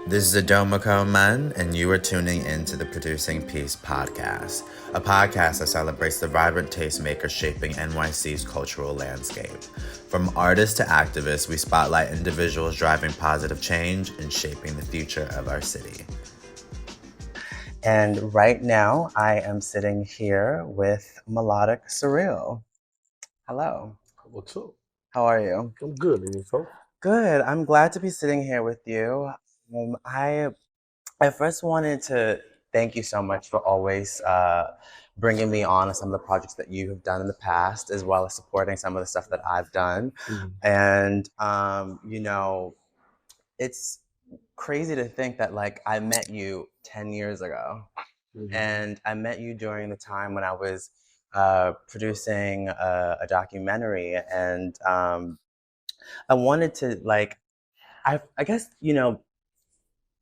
This is Adomako Man, and you are tuning in to the Producing Peace podcast, a podcast that celebrates the vibrant tastemakers shaping NYC's cultural landscape. From artists to activists, we spotlight individuals driving positive change and shaping the future of our city. And right now, I am sitting here with Malawtic Surreal. Hello. What's up? How are you? I'm good. And yourself? Good. I'm glad to be sitting here with you. I first wanted to thank you so much for always bringing me on some of the projects that you have done in the past, as well as supporting some of the stuff that I've done. And, it's crazy to think that, like, I met you 10 years ago. And I met you during the time when I was producing a documentary. And I wanted to, like, I guess,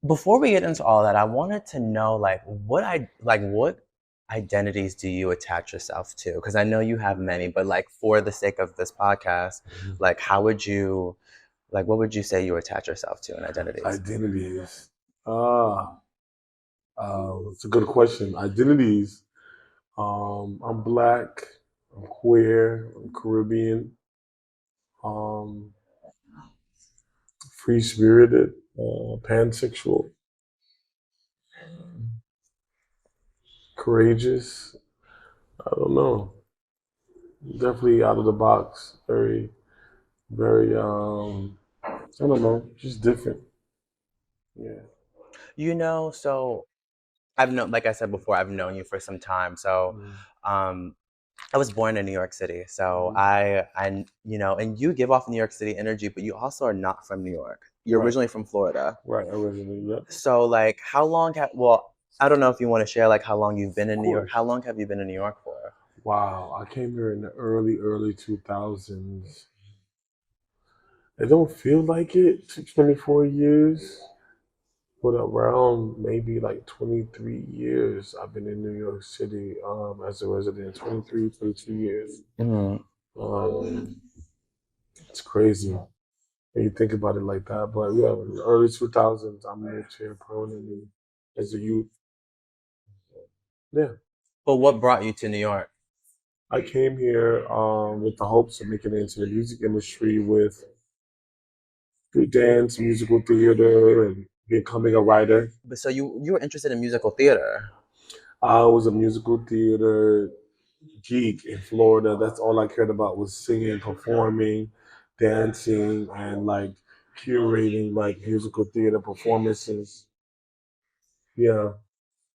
before we get into all that, I wanted to know what identities do you attach yourself to? Because I know you have many, but like for the sake of this podcast, like what would you say you attach yourself to in identities? Identities. It's a good question. Identities. I'm black. I'm queer. I'm Caribbean. Um, free spirited. Pansexual. Courageous. I don't know. Definitely out of the box. Very, very. I don't know. Just different. Yeah. So I've known, like I said before, I've known you for some time. So, um, I was born in New York City, so and you give off New York City energy, but you also are not from New York. You're originally from Florida. Right. Originally. Yeah. So, like, I don't know if you want to share, like, how long you've been in New York. How long have you been in New York for? Wow, I came here in the early 2000s. It don't feel like it, 24 years, but around maybe like 23 years I've been in New York City as a resident, 23, 22 years. Um, it's crazy when you think about it like that. But yeah, in the early 2000s, I moved here permanently as a youth. Yeah. But what brought you to New York? I came here with the hopes of making it into the music industry with dance, musical theater, and becoming a writer. But so you were interested in musical theater. I was a musical theater geek in Florida. That's all I cared about was singing, performing, dancing, and like curating like musical theater performances. Yeah.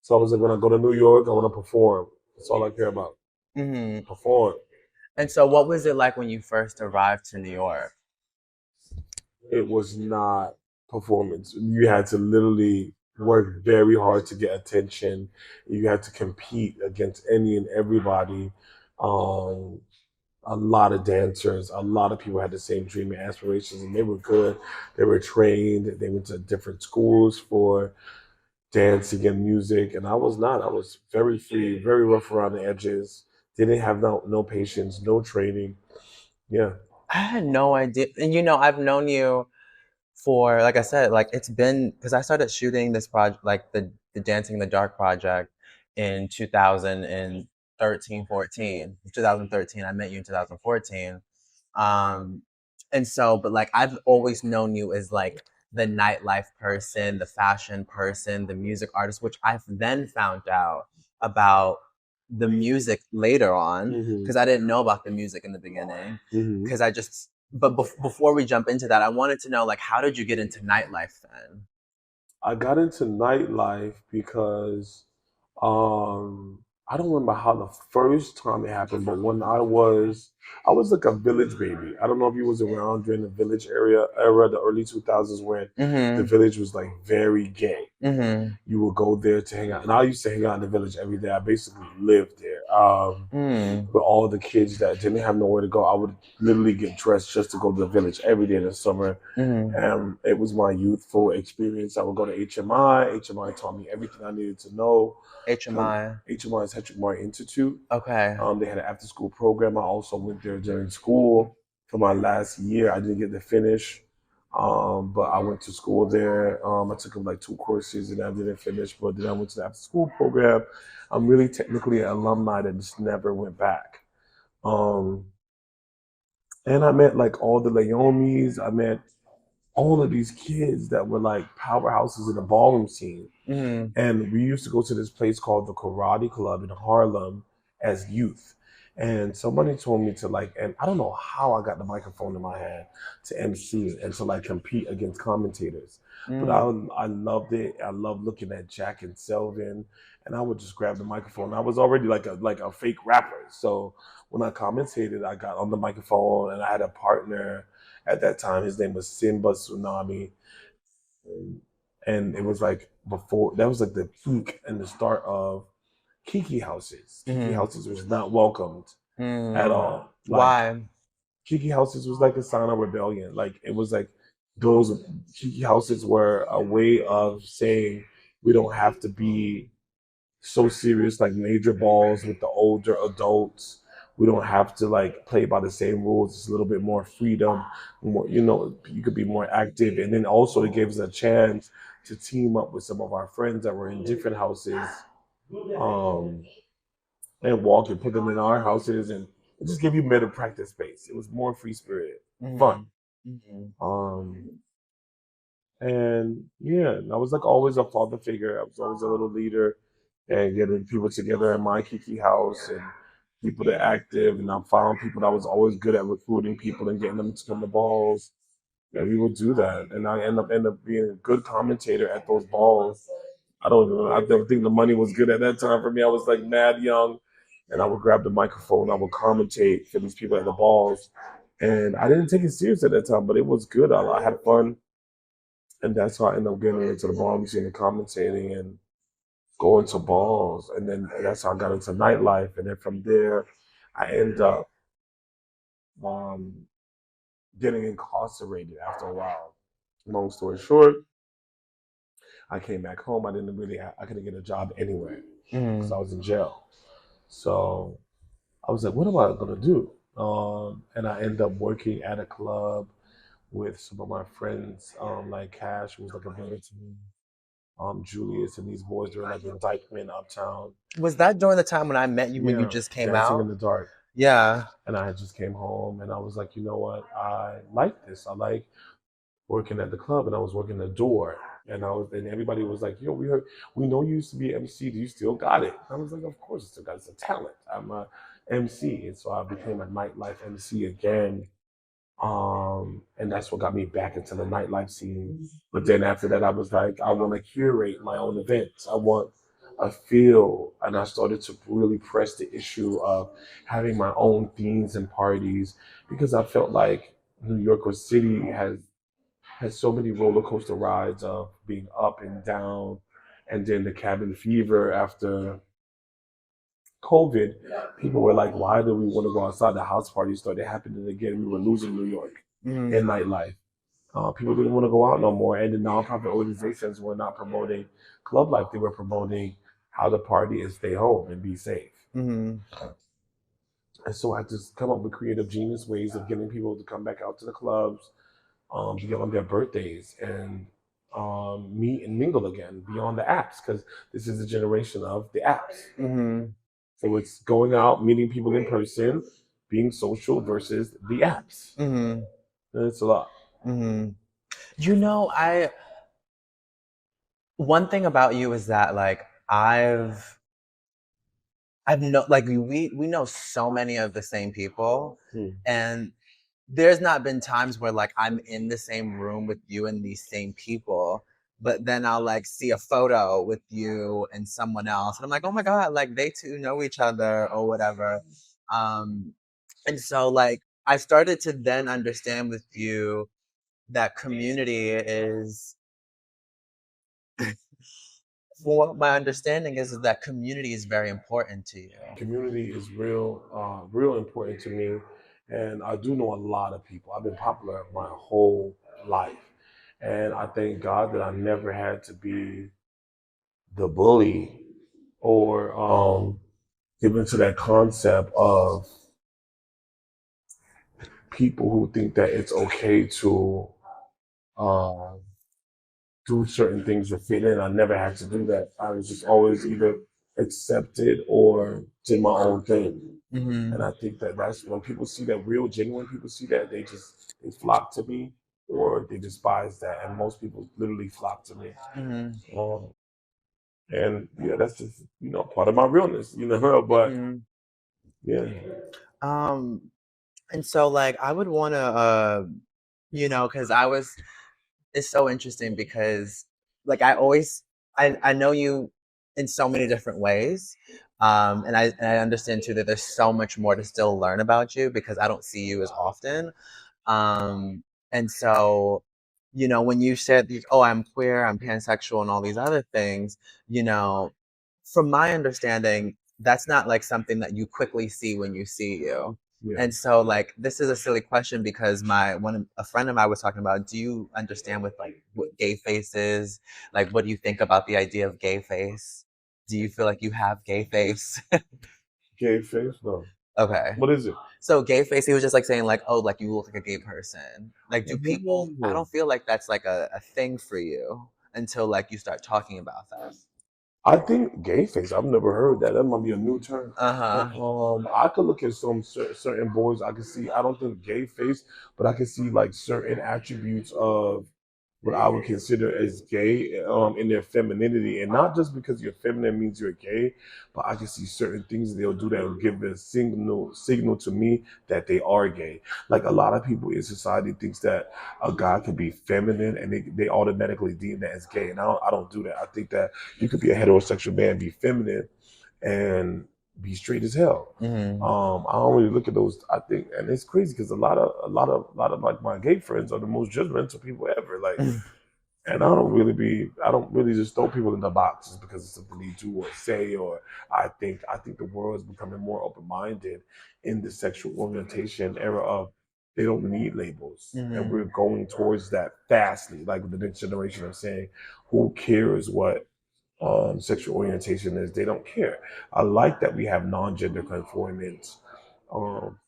So I was like, when I go to New York, I want to perform. That's all I care about. Perform. And so, what was it like when you first arrived to New York? It was not performance. You had to literally work very hard to get attention. You had to compete against any and everybody. Um, a lot of dancers, a lot of people had the same dream and aspirations, and they were good. They were trained. They went to different schools for dancing and music, and I was not. I was very free, very rough around the edges. Didn't have no patience, no training. Yeah. I had no idea. And I've known you for, like I said, like it's been because I started shooting this project, like the Dancing in the Dark project, in 2013, 14. 2013, I met you in 2014. And so, but like I've always known you as like the nightlife person, the fashion person, the music artist, which I've then found out about the music later on because I didn't know about the music in the beginning because I just but before we jump into that, I wanted to know, like, how did you get into nightlife then? I got into nightlife because I don't remember how the first time it happened, but when I was like a village baby. I don't know if you was around during the village era, the early 2000s when the village was like very gay. You would go there to hang out, and I used to hang out in the village every day. I basically lived there. With all the kids that didn't have nowhere to go, I would literally get dressed just to go to the village every day in the summer. And it was my youthful experience. I would go to HMI. HMI taught me everything I needed to know. HMI. HMI is Hetrick Martin Institute. Okay. They had an after school program. I also went there during school for my last year. I didn't get to finish. But I went to school there. I took like 2 courses and I didn't finish, but then I went to the after school program. I'm really technically an alumni that just never went back. Um, and I met like all the Leomies. I met all of these kids that were like powerhouses in the ballroom scene. Mm-hmm. And we used to go to this place called the Karate Club in Harlem as youth. And somebody told me to like, and I don't know how I got the microphone in my hand to MC and to like compete against commentators. But I loved it. I loved looking at Jack and Selvin, and I would just grab the microphone. I was already like a fake rapper. So when I commentated, I got on the microphone and I had a partner at that time. His name was Simba Tsunami, and it was like before that was like the peak and the start of Kiki houses. Kiki Mm-hmm. houses was not welcomed at Mm-hmm. all. Like Why? Kiki houses was like a sign of rebellion. Like it was like those Kiki houses were a way of saying we don't have to be so serious like major balls with the older adults. We don't have to like play by the same rules. It's a little bit more freedom. More, you could be more active, and then also it gives us a chance to team up with some of our friends that were in different houses, um, and walk and put them in our houses, and it just gave you better practice space. It was more free spirited, fun. Mm-hmm. Mm-hmm. Um, And yeah, I was like always a father figure. I was always a little leader and getting people together in my Kiki house and people that active. And I found people that was always good at recruiting people and getting them to come to balls. And we would do that. And I end up being a good commentator at those balls. I don't think the money was good at that time for me. I was like mad young and I would grab the microphone, I would commentate for these people at the balls. And I didn't take it serious at that time, but it was good. I had fun, and that's how I ended up getting into the ball machine and commentating and going to balls. And then that's how I got into nightlife. And then from there, I ended up um, getting incarcerated after a while. Long story short, I came back home. I couldn't get a job anywhere because Mm-hmm. I was in jail. So I was like, what am I gonna do? And I ended up working at a club with some of my friends, like Cash, who was like a brother to me, Julius, and these boys were like in Dykeman Uptown. Was that during the time when I met you when you Yeah, just came dancing in out? the dark. Yeah. And I had just came home and I was like, you know what? I like this. I like working at the club, and I was working the door. And everybody was like, yo, we know you used to be MC. Do you still got it? I was like, of course I still got it. It's a talent. I'm a MC. And so I became a nightlife MC again. And that's what got me back into the nightlife scene. But then after that, I was like, I want to curate my own events. I want a feel, and I started to really press the issue of having my own themes and parties because I felt like New York City has so many roller coaster rides of being up and down, and then the cabin fever after COVID. People were like, why do we want to go outside? The house parties started happening again. We were losing New York in Mm-hmm. nightlife. People didn't want to go out no more, and the nonprofit organizations were not promoting club life. They were promoting how to party and stay home and be safe. Mm-hmm. And so I just come up with creative genius ways of getting people to come back out to the clubs, beyond their birthdays, and meet and mingle again beyond the apps, because this is a generation of the apps. Mm-hmm. So it's going out, meeting people in person, being social versus the apps. Mm-hmm. And it's a lot. Mm-hmm. You know, I one thing about you is that like I've no like we know so many of the same people, Hmm. and there's not been times where like I'm in the same room with you and these same people, but then I'll like see a photo with you and someone else, and I'm like, oh my god, like they two know each other or whatever. Um, and so like I started to then understand with you that community is what my understanding is that community is very important to you. Community is real important to me, and I do know a lot of people. I've been popular my whole life, and I thank God that I never had to be the bully or give into that concept of people who think that it's okay to uh, do certain things to fit in. I never had to do that. I was just always either accepted or did my own thing. Mm-hmm. And I think that that's when people see that, real genuine people see that, they flock to me or they despise that. And most people literally flock to me. Mm-hmm. And yeah, that's just, part of my realness, but Mm-hmm. yeah. Um, and so like I would want to, because it's so interesting because like I know you in so many different ways. And I understand too that there's so much more to still learn about you because I don't see you as often. Um, and so, when you said, oh, I'm queer, I'm pansexual, and all these other things, you know, from my understanding, that's not like something that you quickly see when you see you. Yeah. And so, like, this is a silly question because a friend of mine was talking about, do you understand with like what gay face is? Like, what do you think about the idea of gay face? Do you feel like you have gay face? Gay face? No. Okay. What is it? So gay face, he was just like saying like, oh, like you look like a gay person. Like, do people? I Oh. don't feel like that's like a thing for you until like you start talking about that. I think gay face. I've never heard that. That might be a new term. Uh huh. I could look at some certain boys. I can see. I don't think gay face, but I can see like certain attributes of what I would consider as gay in their femininity, and not just because you're feminine means you're gay, but I can see certain things they'll do that will give a signal to me that they are gay. Like a lot of people in society thinks that a guy can be feminine and they automatically deem that as gay, and I don't do that. I think that you could be a heterosexual man, be feminine, and be straight as hell. Mm-hmm. I don't really look at those. I think, and it's crazy because a lot of like my gay friends are the most judgmental people ever. Like, and I don't really just throw people in the boxes because it's something they do or say, or I think the world is becoming more open minded in the sexual orientation era of they don't need labels, and Mm-hmm. we're going towards that fastly. Like with the next generation of saying, who cares what sexual orientation is? They don't care. I like that we have non-gender conformance um,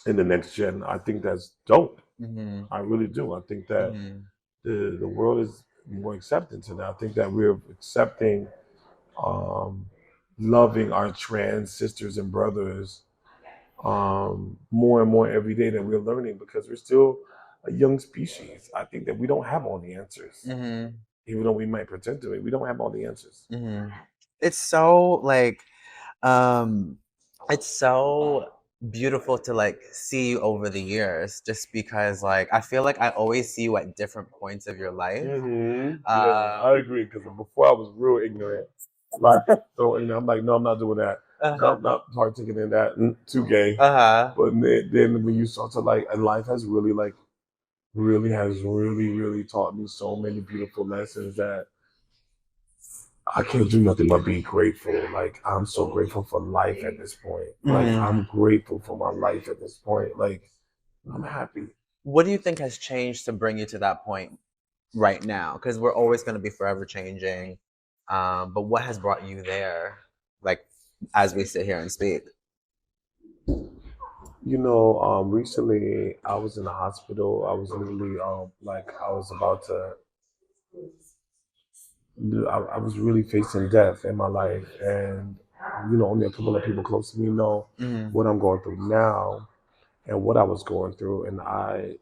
in the next gen. I think that's dope. Mm-hmm. I really do. I think that Mm-hmm. the world is more accepting to that. I think that we're accepting, um, loving our trans sisters and brothers more and more every day that we're learning because we're still a young species. I think that we don't have all the answers, Mm-hmm. even though we might pretend to. We don't have all the answers. Mm-hmm. It's so like um it's so beautiful to like see you over the years just because like I feel like I always see you at different points of your life. Yeah, Um I agree. Because before I was real ignorant, like so, I'm like, no, I'm not doing that. No, uh-huh. I'm not partaking in that. Too gay. Uh-huh. But then when you start to like, and life has really like really has really really taught me so many beautiful lessons that I can't do nothing but be grateful. Like I'm so grateful for life at this point. Like Mm-hmm. I'm grateful for my life at this point. Like I'm happy. What do you think has changed to bring you to that point right now? Because we're always going to be forever changing. But what has brought you there, like as we sit here and speak? Recently I was in the hospital. I was literally like I was about to. I was really facing death in my life, and only a couple of people close to me know Mm-hmm. what I'm going through now and what I was going through, and I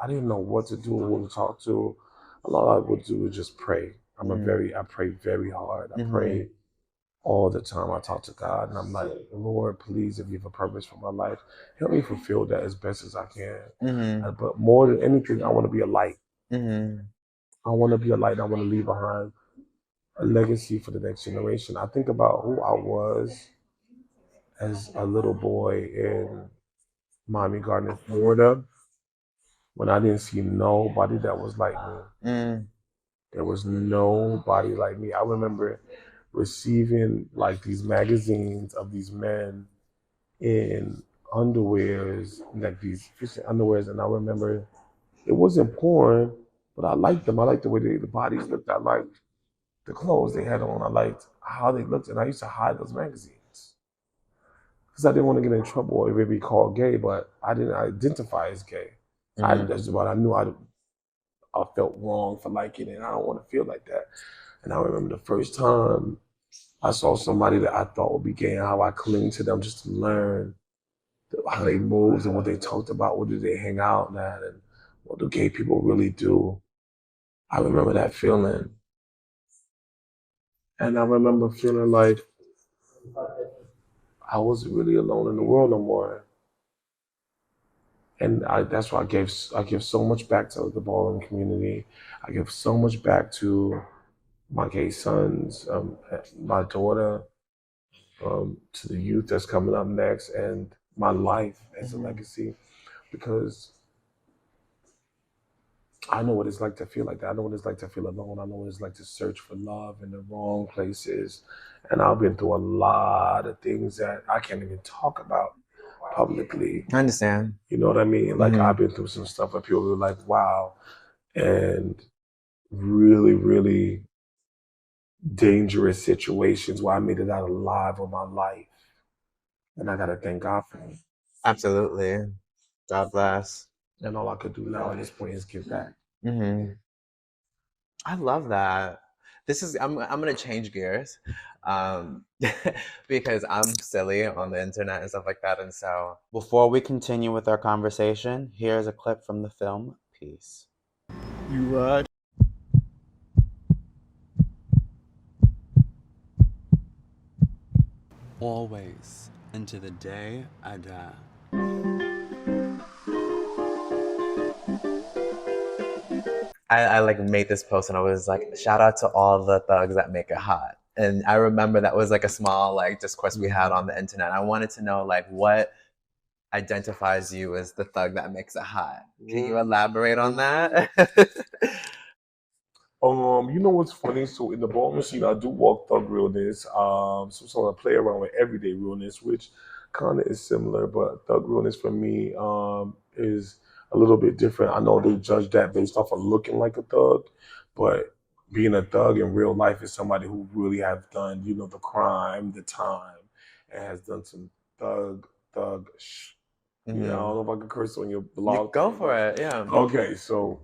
didn't know what to do, who to talk to. All I would do is just pray. I pray very hard. I Mm-hmm. pray all the time. I talk to God, and I'm like, Lord, please, if you have a purpose for my life, help me fulfill that as best as I can. Mm-hmm. But more than anything, I want to be a light. Mm-hmm. I want to be a light. I want to leave behind a legacy for the next generation. I think about who I was as a little boy in Miami Gardens, Florida, when I didn't see nobody that was like me. Mm-hmm. There was nobody like me. I remember receiving like these magazines of these men in underwears, like these fishing underwears, and I remember it wasn't porn, but I liked them. I liked the way the bodies looked. I liked the clothes they had on. I liked how they looked, and I used to hide those magazines because I didn't want to get in trouble or be called gay, but I didn't identify as gay. That's what I knew. I felt wrong for liking it. And I don't want to feel like that. And I remember the first time I saw somebody that I thought would be gay and how I cling to them just to learn how they moved and what they talked about, what did they hang out at, and what do gay people really do. I remember that feeling. And I remember feeling like I wasn't really alone in the world no more. And that's why I give so much back to the ballroom community. I give so much back to my gay sons, my daughter, to the youth that's coming up next, and my life as a legacy, because I know what it's like to feel like that. I know what it's like to feel alone. I know what it's like to search for love in the wrong places. And I've been through a lot of things that I can't even talk about publicly. I understand. You know what I mean? Like I've been through some stuff where people were like, wow, and really, really dangerous situations where I made it out alive with my life. And I gotta thank God for it. Absolutely. God bless. And all I could do now at this point is give back. I love that. I'm gonna change gears, um, because I'm silly on the internet and stuff like that. And so before we continue with our conversation, here's a clip from the film Peace. You what? Always, into the day I die. I like made this post and I was like, shout out to all the thugs that make it hot. And I remember that was like a small like discourse we had on the internet. I wanted to know like what identifies you as the thug that makes it hot. Can you elaborate on that? You know what's funny? So in the ballroom scene, I do walk thug realness. So I play around with everyday realness, which kind of is similar, but thug realness for me is a little bit different. I know they judge that based off of looking like a thug, but being a thug in real life is somebody who really have done, you know, the crime, the time, and has done some thug. You know, I don't know if I can curse on your blog. Go for it, yeah. Okay, so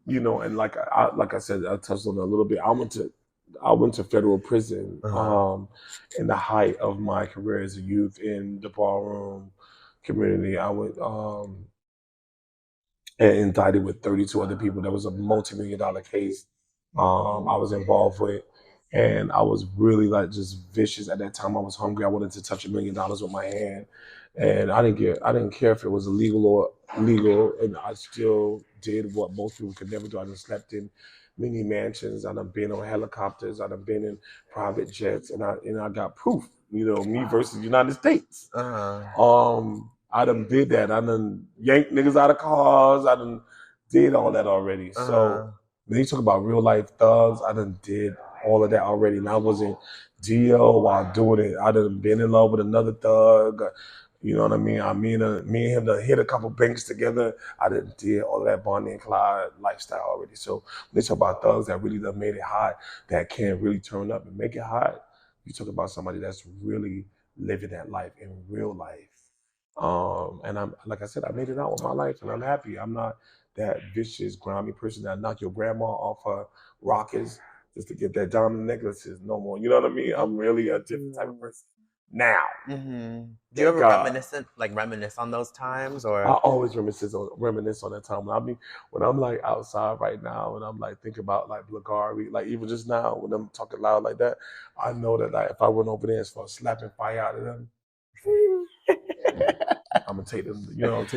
you know, and like I said, I touched on it a little bit. I went to federal prison in the height of my career as a youth in the ballroom community. I went and indicted with 32 other people. That was a multi-million-dollar case I was involved with. And I was really like just vicious at that time. I was hungry. I wanted to touch $1 million with my hand. And I didn't care if it was illegal or legal. And I still did what most people could never do. I just slept in mini mansions. I done been on helicopters. I done been in private jets. And I got proof, you know, me versus the United States. I done did that. I done yanked niggas out of cars. I done did all that already. So when you talk about real life thugs, I done did all of that already. And I wasn't Dio while doing it. I done been in love with another thug. You know what I mean? Me and him done hit a couple banks together. I done did all of that Bonnie and Clyde lifestyle already. So when they talk about thugs that really done made it hot, that can really turn up and make it hot, you talk about somebody that's really living that life in real life. And I'm like I said, I made it out with my life, and I'm happy. I'm not that vicious, grimy person that knock your grandma off her rockets just to get that diamond necklaces no more. You know what I mean? I'm really a different type of person now. Do you ever reminisce on those times, or? I always reminisce on that time. When I'm like outside right now, and I'm like thinking about like Blagari, like even just now when I'm talking loud like that, I know that like if I went over there and start slapping fire out of them. I'm gonna take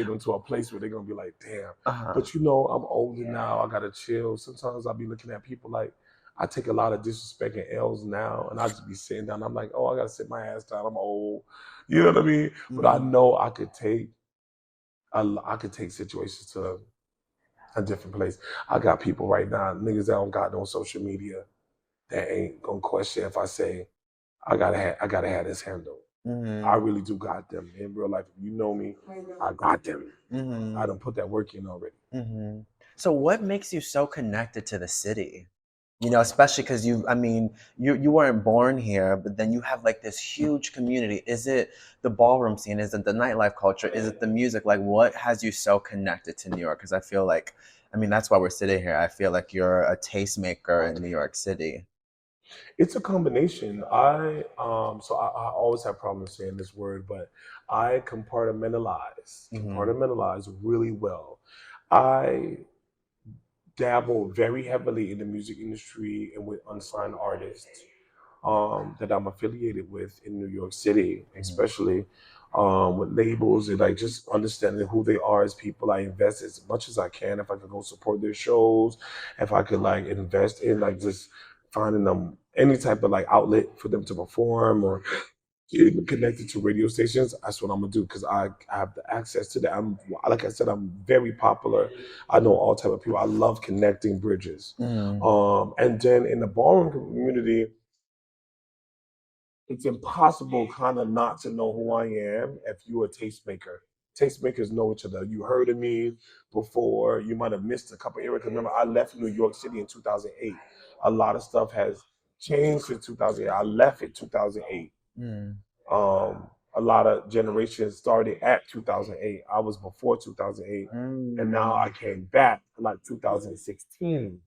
them to a place where they're gonna be like, damn. But you know, I'm older now. I gotta chill. Sometimes I'll be looking at people like I take a lot of disrespect and L's now, and I just be sitting down. I'm like, oh, I gotta sit my ass down. I'm old. You know what I mean? But I know I could take situations to a different place. I got people right now, niggas that don't got no social media, that ain't gonna question if I say I gotta have this handled. I really do got them in real life. If you know me, I got them. I done put that work in already. So what makes you so connected to the city? You know, especially because you weren't born here, but then you have like this huge community. Is it the ballroom scene? Is it the nightlife culture? Is it the music? Like, what has you so connected to New York? Because I feel like, that's why we're sitting here. I feel like you're a tastemaker in New York City. It's a combination. I always have problems saying this word, but I Hmm. compartmentalize really well. I dabble very heavily in the music industry and with unsigned artists that I'm affiliated with in New York City, Hmm. especially with labels and like just understanding who they are as people. I invest as much as I can. If I could go support their shows, if I could like invest in like just finding them any type of like outlet for them to perform or getting connected to radio stations, that's what I'm gonna do because I have the access to that. I'm like I said, I'm very popular. I know all type of people. I love connecting bridges. Hmm. And then in the ballroom community, it's impossible kind of not to know who I am if you're a tastemaker. Tastemakers know each other. You heard of me before. You might have missed a couple areas. Remember, I left New York City in 2008. A lot of stuff has changed since 2008. I left in 2008. Hmm. A lot of generations started at 2008. I was before 2008, and now I came back like 2016.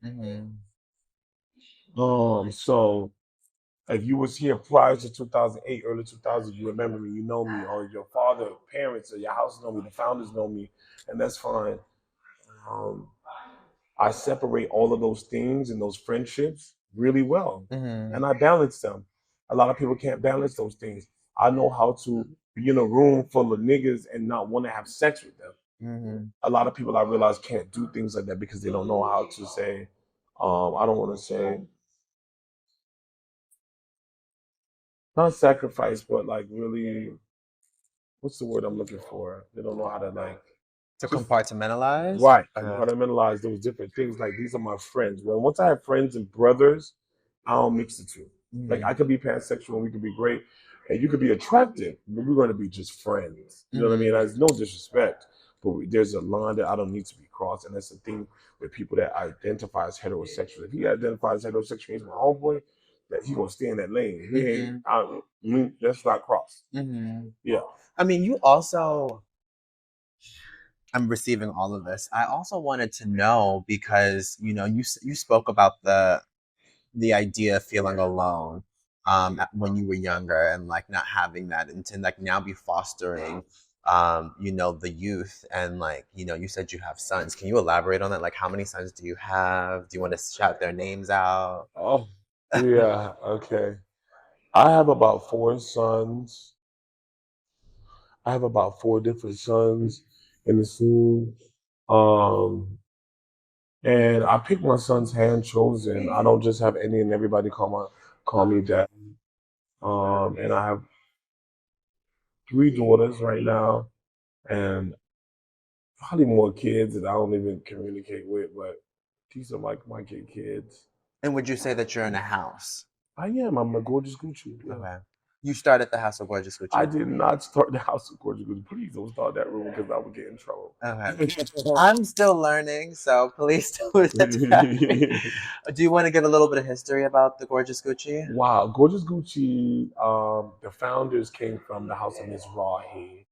Hmm. So if you was here prior to 2008, early 2000, you remember me, you know me, or your father, parents, or your house know me, the founders know me, and that's fine. Um, I separate all of those things and those friendships really well, Hmm. and I balance them. A lot of people can't balance those things. I know how to be in a room full of niggas and not want to have sex with them. Hmm. A lot of people I realize can't do things like that because they don't know how to say, I don't want to say, not sacrifice, but like really what's the word I'm looking for? They don't know how to like To just compartmentalize. right Okay. compartmentalize those different things. Like these are my friends. Well, once I have friends and brothers, I don't mix the two. Like I Hmm. could be pansexual and we could be great, and you could be attractive, but we're going to be just friends. You know what I mean? Hmm. There's no disrespect, but there's a line that I don't need to be crossed, and that's the thing with people that identify as heterosexual. If he identifies as heterosexual, he's my homeboy. That he gonna stay in that lane. He ain't. Hmm. That's not cross. Hmm. Yeah. You also, I'm receiving all of this. I also wanted to know because you spoke about the idea of feeling alone when you were younger and like not having that, and to like now be fostering the youth, and like you said you have sons. Can you elaborate on that? Like, how many sons do you have? Do you want to shout their names out? Oh, yeah. Okay. I have about four sons. I have about four different sons in the scene. Um, and I pick my sons hand chosen. I don't just have any and everybody call me dad. And I have three daughters right now, and probably more kids that I don't even communicate with, but these are like my kids. And would you say that you're in a house? I am. I'm a gorgeous Gucci. Yeah. Okay. You started the House of Gorgeous I Gucci. did not start the House of Gorgeous Gucci. Please don't start that room because I would get in trouble. Okay. I'm still learning, so please don't attack me. Do you want to give a little bit of history about the Gorgeous Gucci? Wow, Gorgeous Gucci, the founders came from the House of Mizrahi.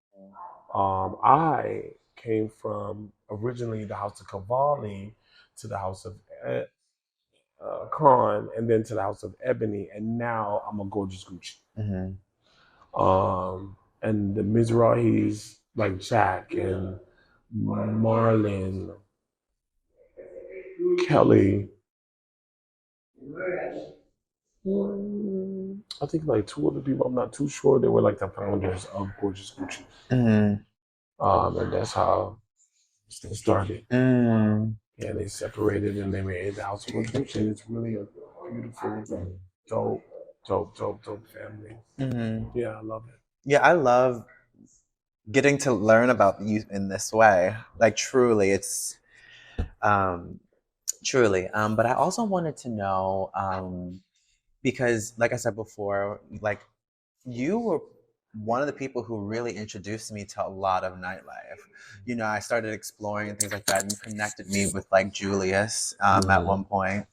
I came from originally the House of Cavalli to the House of Khan and then to the House of Ebony, and now I'm a Gorgeous Gucci. Hmm. And the Mizrahis like Jack and Marlon, Kelly, I think like two other people, I'm not too sure. They were like the founders of Gorgeous Gucci. Hmm. And that's how it started. Mm. Yeah, they separated and they made the House of Gucci. And it's really a beautiful, dope, dope family. Hmm. Yeah, I love it. Yeah, I love getting to learn about you in this way. Like, truly, it's um, truly. But I also wanted to know because, like I said before, like you were one of the people who really introduced me to a lot of nightlife. I started exploring and things like that, and you connected me with like Julius at Mhm. one point.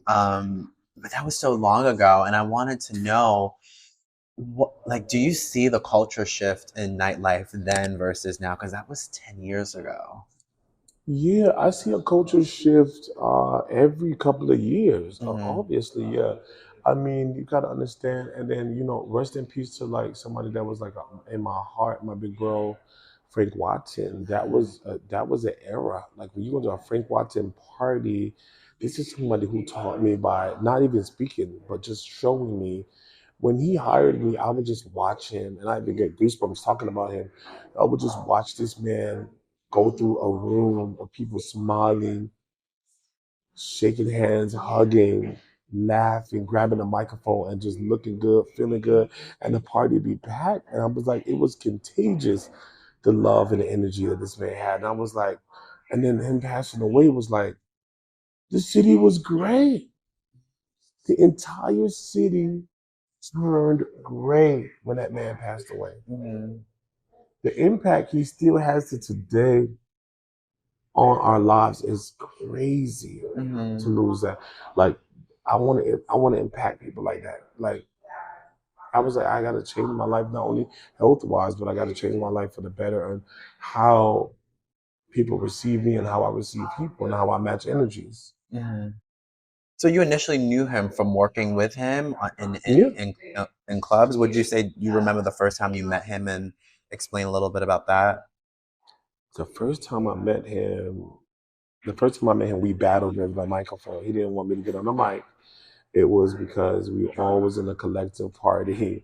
But that was so long ago, and I wanted to know what, like, do you see the culture shift in nightlife then versus now? Because that was 10 years ago. Yeah, I see a culture shift every couple of years. Mm-hmm. Obviously, yeah. I mean, you gotta understand, and then rest in peace to like somebody that was like in my heart, my big bro, Frank Watson. That was an era. Like when you go to a Frank Watson party, this is somebody who taught me by not even speaking, but just showing me. When he hired me, I would just watch him, and I would get goosebumps talking about him. I would just watch this man go through a room of people smiling, shaking hands, hugging, laughing, grabbing a microphone, and just looking good, feeling good, and the party be packed. And I was like, it was contagious, the love and the energy that this man had. And I was like, and then him passing away was like, the city was great. The entire city turned gray when that man passed away. Mm-hmm. The impact he still has to today on our lives is crazy Mm-hmm. to lose that. Like, I want to impact people like that. Like, I was like, I got to change my life, not only health wise, but I got to change my life for the better, and how people receive me and how I receive people and how I match energies. Mm-hmm. So you initially knew him from working with him Yeah. in clubs. Would you say you remember the first time you met him and explain a little bit about that? The first time I met him, we battled over the microphone. He didn't want me to get on the mic. It was because we were always in a collective party.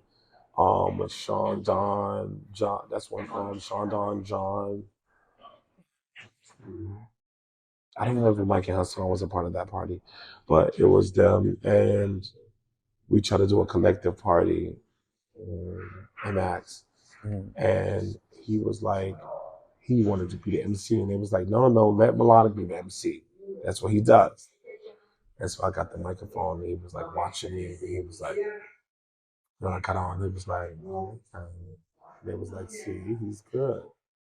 With Sean Don, John. That's when Sean Don, John. I don't know if Mike and Hassan was a part of that party, but it was them, and we tried to do a collective party in Max, Mm-hmm. and he was like, he wanted to be the MC, and it was like, no, no, let Malawtic be the MC. That's what he does. And so I got the microphone, and he was like watching me, and he was like, when I got on, it was like, oh, okay. They was like, see, he's good.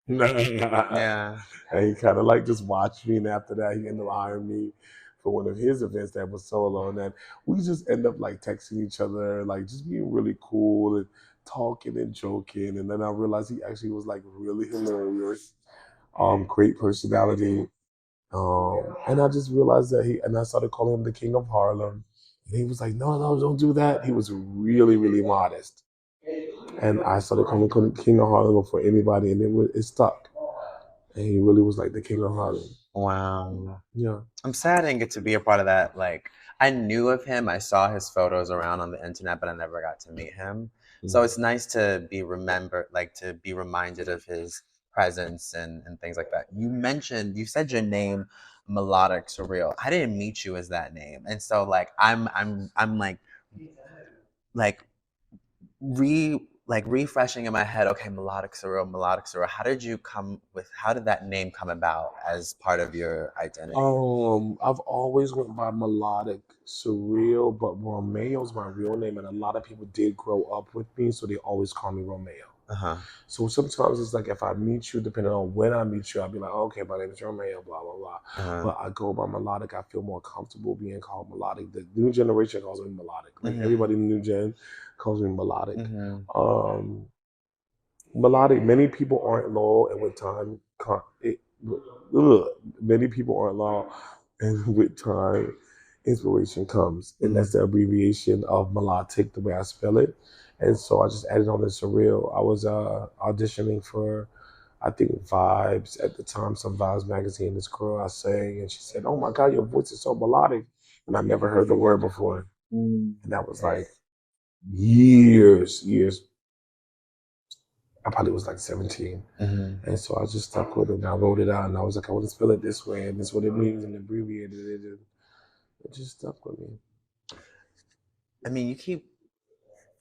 Yeah. And he kind of like just watched me, and after that, he ended up hiring me for one of his events that was solo, and then we just end up like texting each other, like just being really cool and talking and joking. And then I realized he actually was like really hilarious, great personality, and I just realized that and I started calling him the King of Harlem. And he was like, no, no, don't do that. He was really, really modest. And I started calling him King of Harlem before anybody, and it stuck. And he really was like the King of Harlem. Wow. Yeah. I'm sad I didn't get to be a part of that. Like, I knew of him. I saw his photos around on the internet, but I never got to meet him. So it's nice to be remembered, like to be reminded of his presence and things like that. You said your name, Melodic Surreal. I didn't meet you as that name. And so like I'm like refreshing in my head, okay, Melodic Surreal. How did that name come about as part of your identity? I've always went by Melodic Surreal, but Romeo's my real name, and a lot of people did grow up with me, so they always call me Romeo. Uh-huh. So sometimes it's like if I meet you, depending on when I meet you, I'll be like, oh, okay, my name is Romeo, blah blah blah. Uh-huh. But I go by Melodic. I feel more comfortable being called Melodic. The new generation calls me Melodic. Like Mhm. everybody in the new gen calls me Melodic. Mhm. Melodic. Many people aren't loyal, and with time, many people aren't loyal, and with time, inspiration comes, and that's the abbreviation of Malawtic, the way I spell it. And so I just added on the Surreal. I was auditioning for, I think, Vibes at the time, some Vibes magazine. This girl I sang, and she said, "Oh my God, your voice is so melodic," and I never heard the word before, and that was like years. I probably was like 17. Mhm. And so I just stuck with it, and I wrote it out, and I was like, I want to spell it this way, and this is what it means, and abbreviated it, and it just stuck with me. I mean, you keep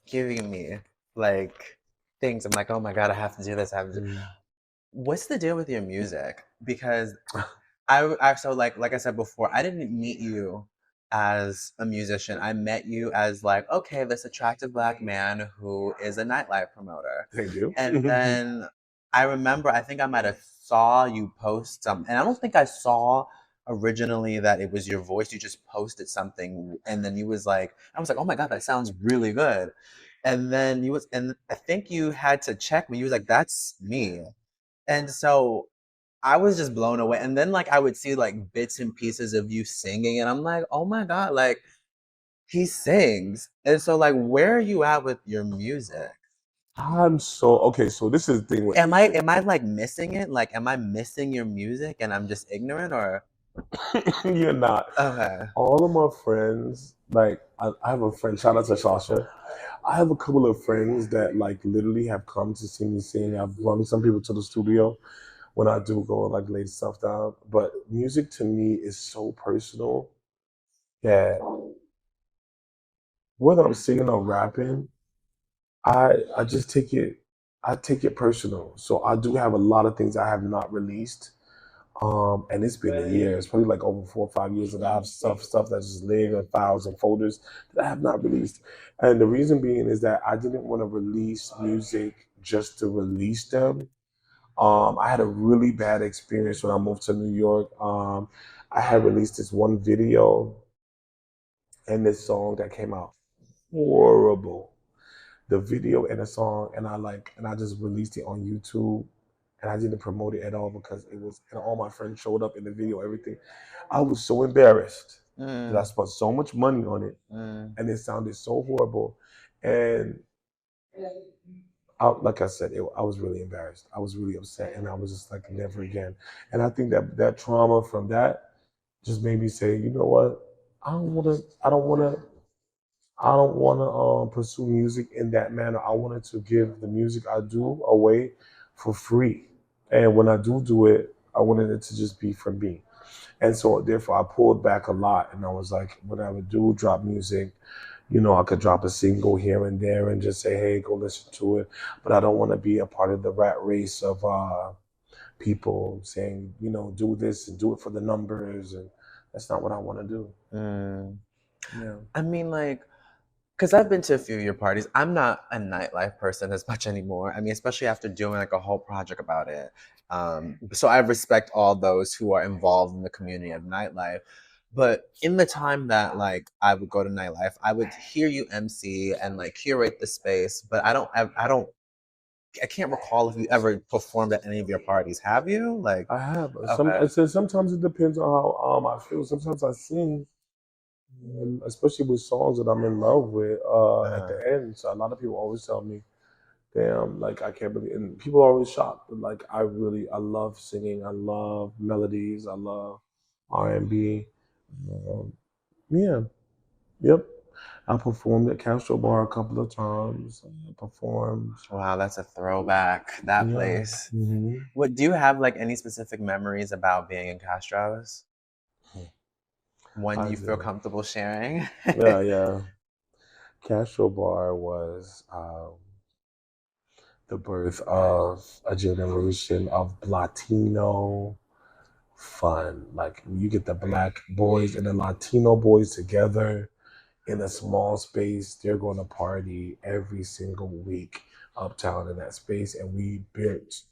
giving me like things. I'm like, oh my God, I have to do this. I have to do. What's the deal with your music? Because I so like I said before, I didn't meet you as a musician. I met you as like, okay, this attractive black man who is a nightlife promoter. Thank you. And then I remember, I think I might have saw you post some, and I don't think I saw originally that it was your voice. You just posted something, and then you was like, I was like, oh my god, that sounds really good. And then you was, and I think you had to check me. You was like, that's me. And so I was just blown away. And then like I would see like bits and pieces of you singing, and I'm like, oh my god, like he sings. And so like, where are you at with your music? I'm so okay. So this is the thing with Am I like missing it? Like, am I missing your music and I'm just ignorant, or you're not. okay? All of my friends, like I have a friend. Shout out to Sasha. I have a couple of friends that like literally have come to see me sing. I've run some people to the studio when I do go and like lay stuff down. But music to me is so personal that whether I'm singing or rapping, I just take it I take it personal. So I do have a lot of things I have not released. And it's been a year. It's probably like over 4 or 5 years that I have stuff that's just laying in files and folders that I have not released. And the reason being is that I didn't want to release music just to release them. I had a really bad experience when I moved to New York. I had released this one video and this song that came out horrible. The video and the song, and I just released it on YouTube, and I didn't promote it at all because it was, and all my friends showed up in the video, everything. I was so embarrassed that I Mm, spent so much money on it, mm, and it sounded so horrible. And like I said, I was really embarrassed. I was really upset, and I was just like, never again. And I think that that trauma from that just made me say, you know what? I don't want to. I don't want to pursue music in that manner. I wanted to give the music I do away for free. And when I do it, I wanted it to just be for me. And so therefore I pulled back a lot, and I was like, when I would do drop music, I could drop a single here and there and just say, hey, go listen to it. But I don't want to be a part of the rat race of people saying, do this and do it for the numbers. And that's not what I want to do. mm. Yeah. I mean, like, because I've been to a few of your parties. I'm not a nightlife person as much anymore. I mean, especially after doing like a whole project about it. So I respect all those who are involved in the community of nightlife. But in the time that like I would go to nightlife, I would hear you MC and like curate the space. But I can't recall if you ever performed at any of your parties. Have you? Like, I have. okay. I said sometimes it depends on how I feel. Sometimes I sing, especially with songs that I'm in love with. At the Uh, end, so a lot of people always tell me, "Damn, like I can't believe." And people are always shocked. But like I love singing. I love melodies. I love R&B. Um, yeah, yep. I performed at Castro Bar a couple of times. I performed. wow, that's a throwback. That Yeah. place. Hmm. What do you have like any specific memories about being in Castro's? One I you feel do. comfortable sharing? Yeah, yeah. Castro Bar was the birth of a generation of Latino fun. Like you get the black boys and the Latino boys together in a small space, they're going to party every single week uptown in that space. And we built,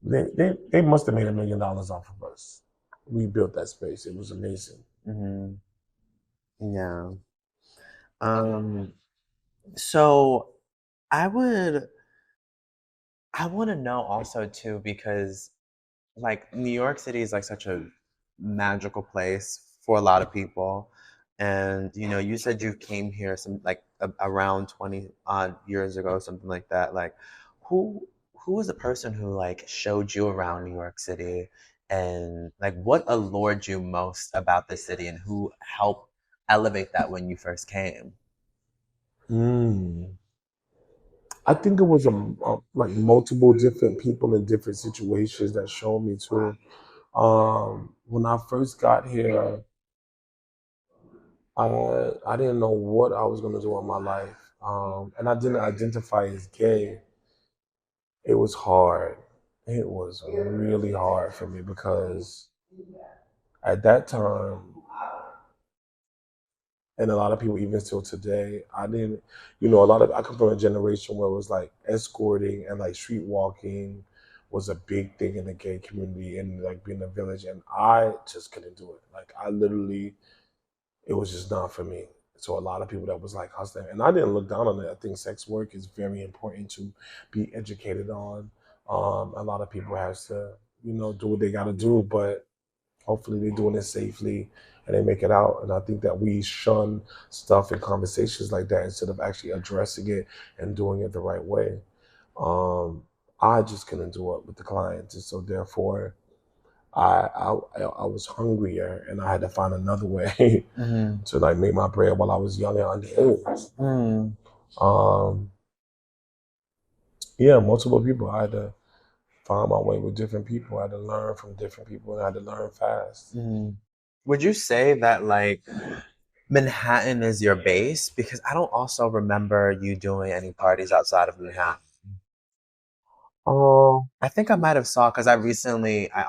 they must have made $1 million off of us. We built that space. It was amazing. Hmm. Yeah. Um, so I would I want to know also too because like New York City is like such a magical place for a lot of people. And you said you came here some like around 20 odd years ago, something like that. Like who was the person who like showed you around New York City, and like what allured you most about the city, and who helped elevate that when you first came? Mm. I think it was like multiple different people in different situations that showed me too. When I first got here, I didn't know what I was going to do in my life, and I didn't identify as gay. It was hard. It was really hard for me because at that time, and a lot of people even still today, I didn't, I come from a generation where it was like escorting and like street walking was a big thing in the gay community and like being a village, and I just couldn't do it. Like I literally, it was just not for me. So a lot of people that was like hustling, and I didn't look down on it. I think sex work is very important to be educated on. A lot of people have to, do what they got to do, but hopefully they're doing it safely and they make it out. And I think that we shun stuff in conversations like that instead of actually addressing it and doing it the right way. Um, I just couldn't do it with the clients, and so therefore I was hungrier, and I had to find another way Mm-hmm. to like make my bread while I was young and underage. Mm. Um, yeah, multiple people. I had to find my way with different people. I had to learn from different people, and I had to learn fast. Mm. Would you say that like Manhattan is your base? Because I don't also remember you doing any parties outside of Manhattan. Oh, I think I might have saw because I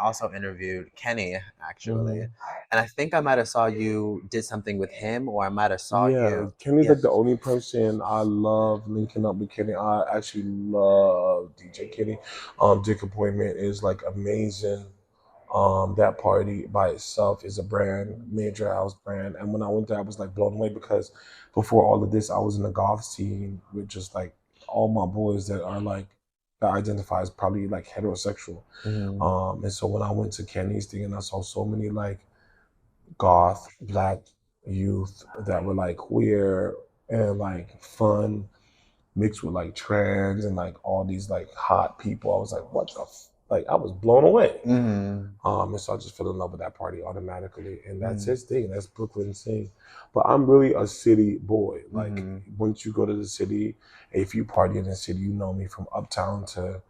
also interviewed Kenny actually, mhm. and I think I might have saw you did something with him, or I might have saw Yeah, you. Kenny's Yeah. like the only person I love linking up with Kenny. I actually love DJ Kenny. Dick Appointment is like amazing. That party by itself is a brand, major house brand. And when I went there, I was like blown away because before all of this, I was in the golf scene with just like all my boys that are like that identify as probably like heterosexual. Mm-hmm. And so when I went to Kenny's thing and I saw so many like goth black youth that were like queer and like fun mixed with like trans and like all these like hot people. I was like, what the like I was blown away. Mm-hmm. And so I just fell in love with that party automatically. And that's Mm-hmm. his thing. That's Brooklyn's thing. But I'm really a city boy. Like Mm-hmm. once you go to the city, if you party in the city, you know me from uptown to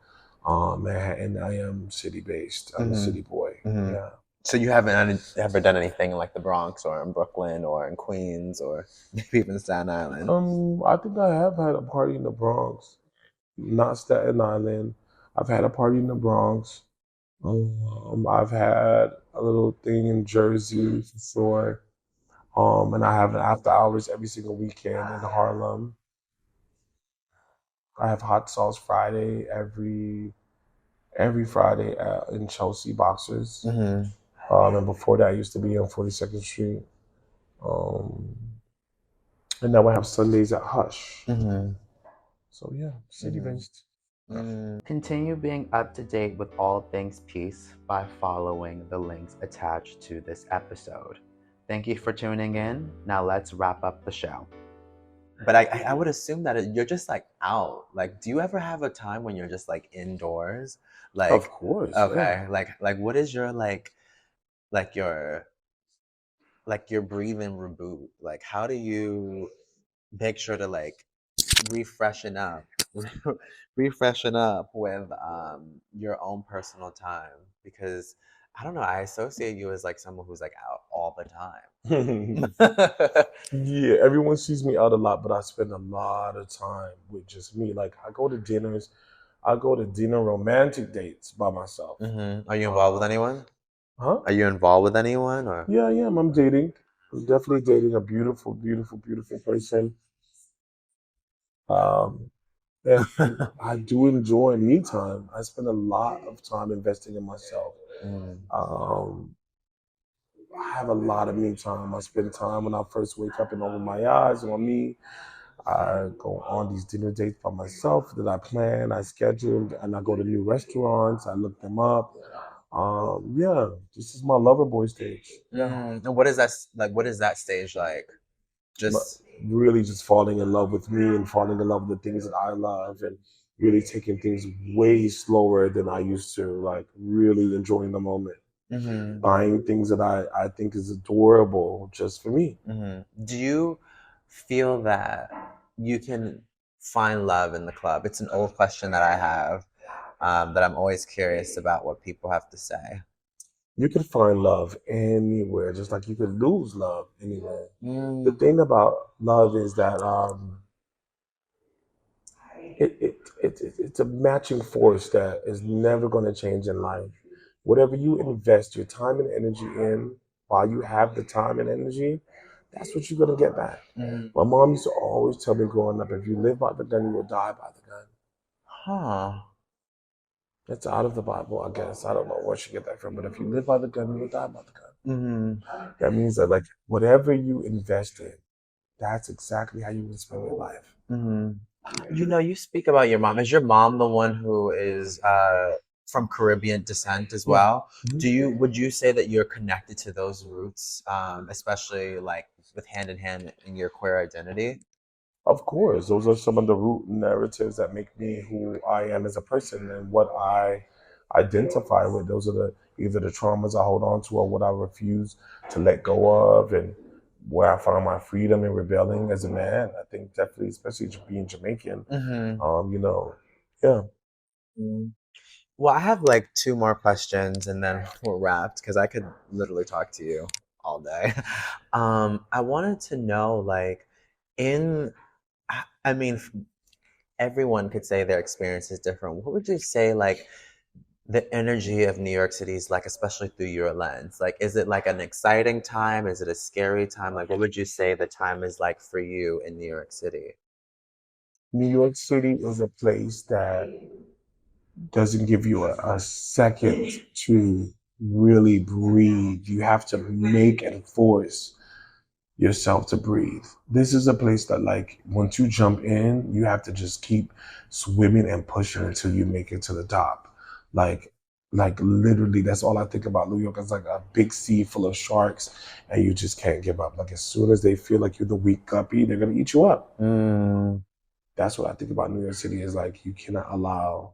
Manhattan. I am city based. I'm a city boy. Mm-hmm. Yeah. So you haven't ever done anything in like the Bronx or in Brooklyn or in Queens or maybe even Staten Island? I think I have had a party in the Bronx, not Staten Island. I've had a party in the Bronx. I've had a little thing in Jersey for sure. And I have an after hours every single weekend in Harlem. I have hot sauce Friday every Friday in Chelsea Boxers. Mm-hmm. And before that, I used to be on 42nd Street. Um, and now I have Sundays at Hush. Mm-hmm. So yeah, city based. Continue being up to date with all things peace by following the links attached to this episode. Thank you for tuning in. Now let's wrap up the show. But I would assume that you're just like out. Like, do you ever have a time when you're just like indoors? Like, Of course, okay, yeah. like what is your like your like your breathing reboot? Like, how do you make sure to like refreshen up refreshen up with your own personal time? Because I don't know, I associate you as like someone who's like out all the time. Yeah, everyone sees me out a lot, but I spend a lot of time with just me. Like I go to dinner romantic dates by myself. Are you involved with Um, anyone? huh? Are you involved with anyone or? Yeah, yeah, I'm dating. I'm definitely dating a beautiful, beautiful, beautiful person. Um, and I do enjoy me time. I spend a lot of time investing in myself. Mm. Um, I have a lot of me time. I spend time when I first wake up and open my eyes on me. I go on these dinner dates by myself that I plan, I schedule, and I go to new restaurants. I look them up. Yeah, this is my lover boy stage. Yeah, And what is that like? What is that stage like? but Just really just falling in love with me and falling in love with the things that I love and really taking things way slower than I used to. Like really enjoying the moment, buying things that I think is adorable just for me. Do you feel that you can find love in the club? It's an old question that I have, that I'm always curious about what people have to say. You can find love anywhere, just like you could lose love anywhere. The Mm. thing about love is that it's a matching force that is never going to change in life. Whatever you invest your time and energy in while you have the time and energy, that's what you're going to get back. My mom used to always tell me growing up, if you live by the gun, you will die by the gun. Huh. It's out of the Bible, I guess. I don't know where she get that from, but if you live by the gun, you will die by the gun. Mm-hmm. That means that like whatever you invest in, that's exactly how you will spend your life. Mm-hmm. You speak about your mom. Is your mom the one who is from Caribbean descent as Yeah. well? Mhm. Would you say that you're connected to those roots, especially like with hand in hand in your queer identity? Of course, those are some of the root narratives that make me who I am as a person and what I identify with. Those are the either the traumas I hold on to or what I refuse to let go of, and where I found my freedom in rebelling as a man. I think definitely, especially being Jamaican, Mm-hmm. you know, yeah. Well, I have like two more questions and then we're wrapped because I could literally talk to you all day. I wanted to know, like, in, I mean, everyone could say their experience is different. What would you say, like, the energy of New York City is like, especially through your lens? Like, is it like an exciting time? Is it a scary time? Like, what would you say the time is like for you in New York City? New York City is a place that doesn't give you a second to really breathe. You have to make and force yourself to breathe. This is a place that, like, once you jump in, you have to just keep swimming and pushing until you make it to the top. Like, like literally, that's all I think about New York. It's like a big sea full of sharks, and you just can't give up. Like as soon as they feel like you're the weak guppy, they're gonna eat you up. Mm, That's what I think about New York City. Is like you cannot allow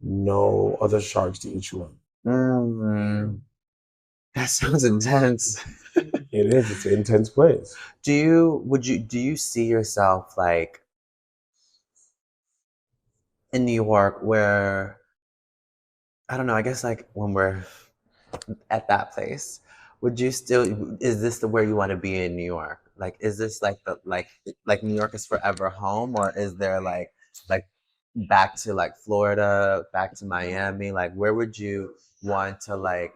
no other sharks to eat you up. mm, that sounds intense. It is. It's an intense place. Do you see yourself like in New York where I don't know, I guess like when we're at that place, would you still is this the where you want to be in New York? Like is this like the like New York is forever home or is there like back to like Florida, back to Miami? Like where would you want to like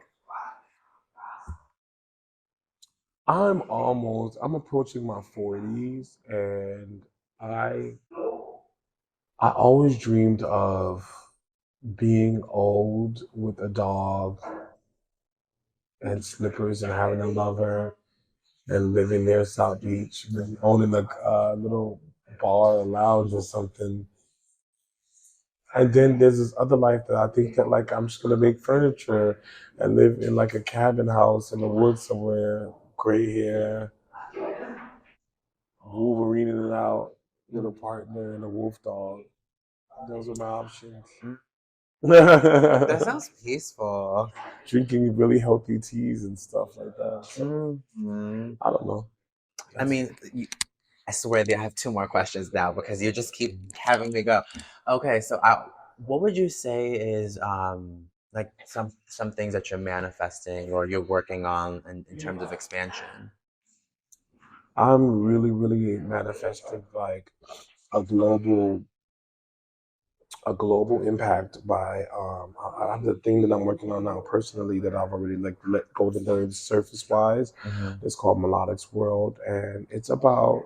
I'm approaching my 40s, and I I always dreamed of being old with a dog and slippers and having a lover and living near South Beach and owning a little bar or lounge or something. And then there's this other life that I think that like I'm just gonna make furniture and live in like a cabin house in the woods somewhere, gray hair, Wolverine in and out with a partner and a wolf dog. Those are my options. that sounds peaceful. Drinking really healthy teas and stuff like that. So Mhm. I don't know. I That's mean, I swear that I have two more questions now because you just keep having me go. Okay, so what would you say is like some things that you're manifesting or you're working on in terms of expansion? I'm really, really manifesting like a global a global impact by I have the thing that I'm working on now personally that I've already like let go to the surface wise. Mm-hmm. It's called Melodic's World, and it's about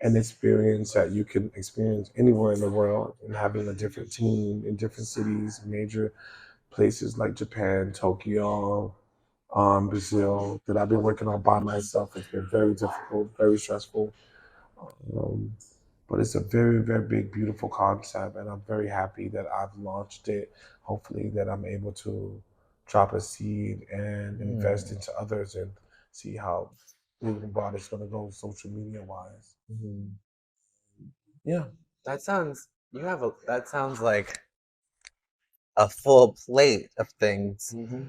an experience that you can experience anywhere in the world and having a different team in different cities, major places like Japan, Tokyo, Brazil, that I've been working on by myself. It's been very difficult, very stressful. Um, but it's a very, very big, beautiful concept, and I'm very happy that I've launched it. Hopefully, that I'm able to drop a seed and invest Mm-hmm. into others and see how big and broad it's going to go social media wise. Mm-hmm. Yeah. That sounds that sounds like a full plate of things. Hmm.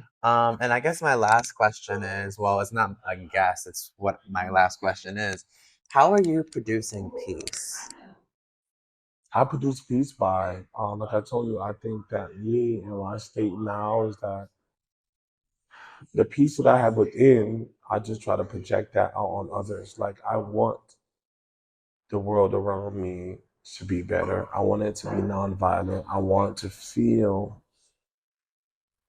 And I guess my last question is, well, it's not a guess, it's what my last question is. How are you producing peace? I produce peace by, like I told you, I think that me and my state now is that the peace that I have within, I just try to project that out on others. Like I want the world around me to be better. I want it to be nonviolent. I want to feel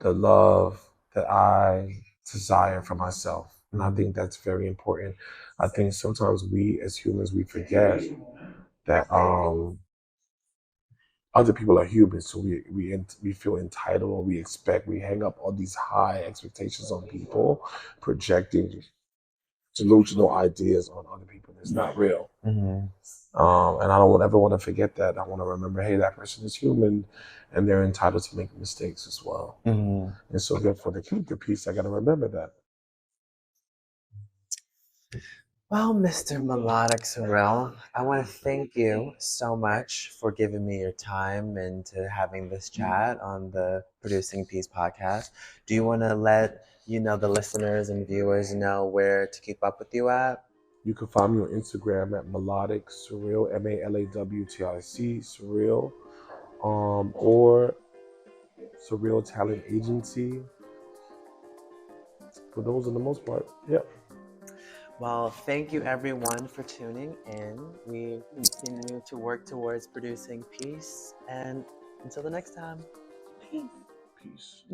the love that I desire for myself. And I think that's very important. I think sometimes we as humans we forget that other people are human, so we feel entitled, or we hang up all these high expectations on people, projecting delusional ideas on other people. It's not real. Mm-hmm. And I don't ever want to forget that. I want to remember, hey, that person is human, and they're entitled to make mistakes as well. Mm-hmm. And so, therefore, to keep the peace, I got to remember that. Well, Mr. Melodic Surreal, I want to thank you so much for giving me your time and to having this chat on the Producing Peace podcast. Do you want to let the listeners and viewers know where to keep up with you at? You can find me on Instagram at Malawtic Surreal, Malawtic Surreal, or Surreal Talent Agency. For those, in the most part, yeah. Well, thank you everyone for tuning in. We continue to work towards producing peace, and until the next time, peace. Peace.